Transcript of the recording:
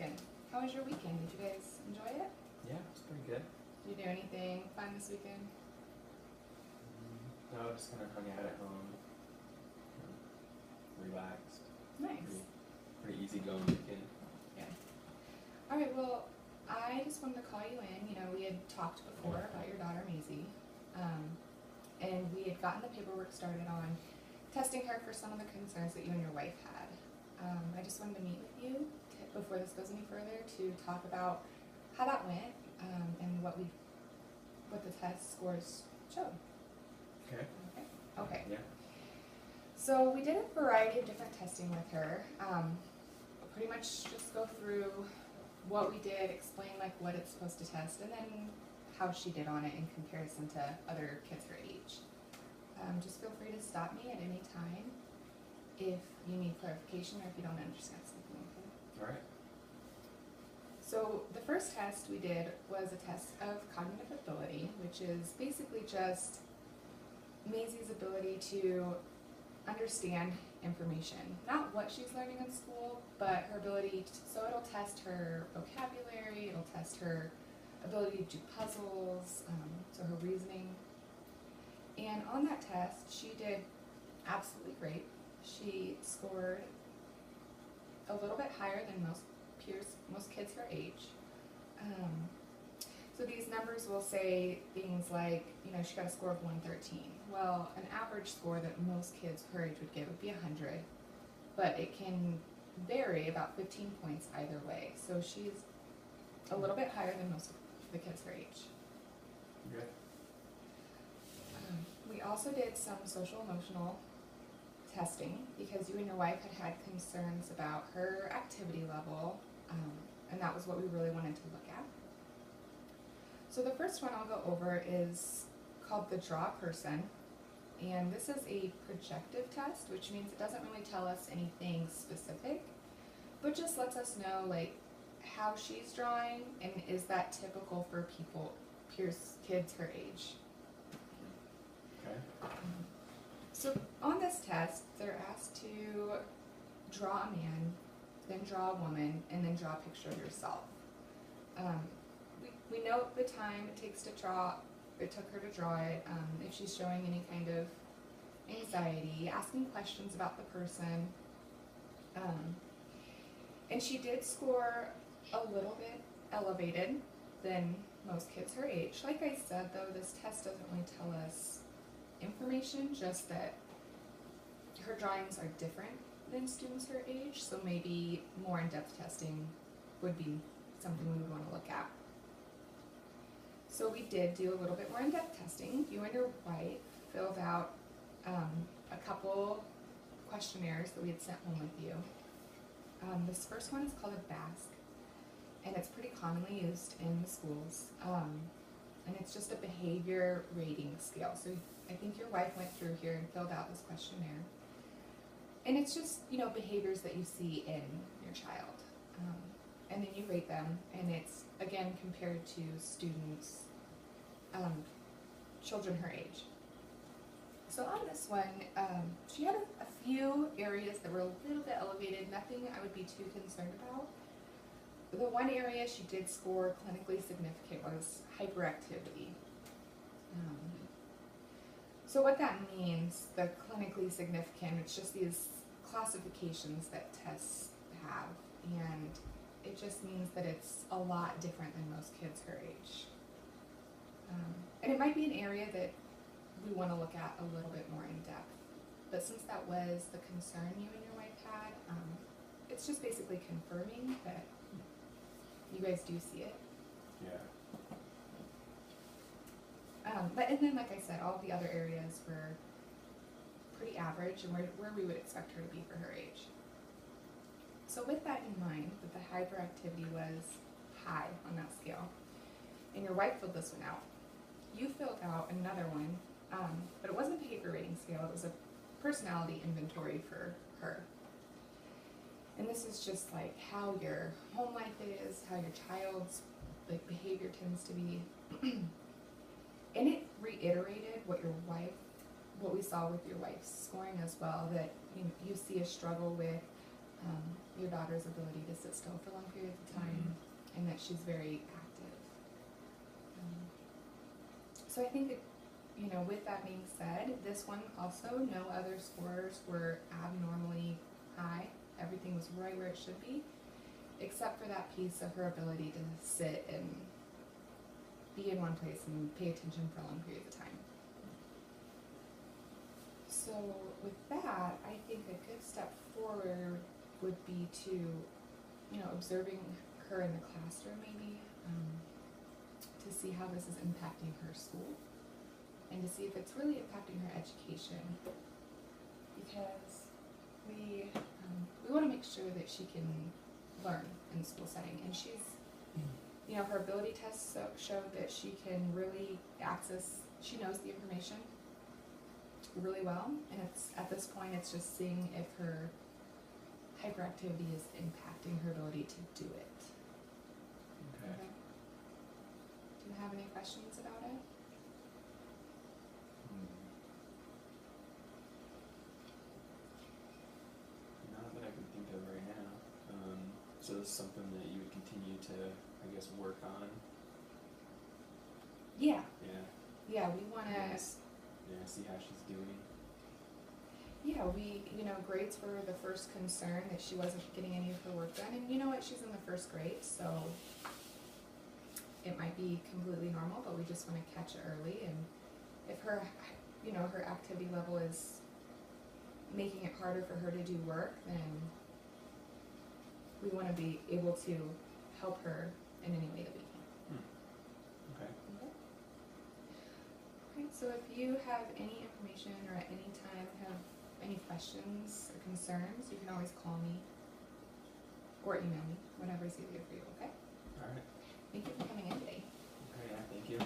second. How was your weekend? Did you guys enjoy it? Yeah, it's pretty good. Did you do anything fun this weekend? No, just kind of hung out at home, relaxed. Nice. Pretty easy going weekend. Yeah. All right, well, I just wanted to call you in. You know, we had talked before about your daughter, Maisie, and we had gotten the paperwork started on testing her for some of the concerns that you and your wife had. I just wanted to meet with you before this goes any further to talk about how that went and what the test scores showed. Okay. Okay. Yeah. So we did a variety of different testing with her. Pretty much just go through what we did, explain like what it's supposed to test, and then how she did on it in comparison to other kids her age. Just feel free to stop me at any time if you need clarification or if you don't understand something. Okay? All right. So the first test we did was a test of cognitive ability, which is basically just Maisie's ability to understand information. Not what she's learning in school, but her ability to, so it'll test her vocabulary, it'll test her ability to do puzzles, so her reasoning. And on that test, she did absolutely great. She scored a little bit higher than most kids her age. So these numbers will say things like, you know, she got a score of 113. Well, an average score that most kids her age would get would be 100, but it can vary about 15 points either way. So she's a little bit higher than most of the kids her age. Good. We also did some social emotional testing because you and your wife had concerns about her activity level, and that was what we really wanted to look at. So the first one I'll go over is called the Draw Person, and this is a projective test, which means it doesn't really tell us anything specific, but just lets us know like how she's drawing and is that typical for kids her age. Okay. So on this test, they're asked to draw a man, then draw a woman, and then draw a picture of yourself. We note the time it takes to draw. It took her to draw it. If she's showing any kind of anxiety, asking questions about the person, and she did score a little bit elevated than most kids her age. Like I said, though, this test doesn't really tell us information, just that her drawings are different than students her age, so maybe more in-depth testing would be something we would want to look at. So we did do a little bit more in-depth testing. You and your wife filled out a couple questionnaires that we had sent home with you. This first one is called a BASC, and it's pretty commonly used in the schools. And it's just a behavior rating scale. So I think your wife went through here and filled out this questionnaire. And it's just, you know, behaviors that you see in your child. And then you rate them, and it's, again, compared to students, children her age. So on this one, she had a few areas that were a little bit elevated, nothing I would be too concerned about. The one area she did score clinically significant was hyperactivity. So what that means, the clinically significant, it's just these classifications that tests have, and it just means that it's a lot different than most kids her age. And it might be an area that we want to look at a little bit more in depth. But since that was the concern you and your wife had, it's just basically confirming that you guys do see it. Yeah. And then, like I said, all the other areas were pretty average and where we would expect her to be for her age. So with that in mind, that the hyperactivity was high on that scale, and your wife filled this one out. You filled out another one, but it wasn't a behavior rating scale, it was a personality inventory for her. And this is just like how your home life is, how your child's like behavior tends to be. And it reiterated what we saw with your wife's scoring as well, that you see a struggle with your daughter's ability to sit still for long periods of time, and that she's very active. So I think, with that being said, this one also, no other scores were abnormally high. Everything was right where it should be, except for that piece of her ability to sit and be in one place and pay attention for long periods of time. So with that, I think a good step forward would be to, observing her in the classroom maybe, to see how this is impacting her school, and to see if it's really impacting her education, because we want to make sure that she can learn in the school setting, and she's, her ability tests showed that she can really she knows the information really well, and at this point it's just seeing if her hyperactivity is impacting her ability to do it. Okay. Do you have any questions about it? Not that I can think of right now. So this is something that you would continue to, I guess, work on. Yeah. Yeah. Yeah, we want to. Yeah, see how she's doing. Yeah, grades were the first concern, that she wasn't getting any of her work done. And you know what? She's in the first grade, so it might be completely normal, but we just want to catch it early. And if her, her activity level is making it harder for her to do work, then we want to be able to help her in any way that we can. Okay. Alright, so if you have any information or at any time have any questions or concerns, you can always call me or email me, whatever is easier for you, okay? Alright. Thank you for coming in today. Okay, yeah, thank you.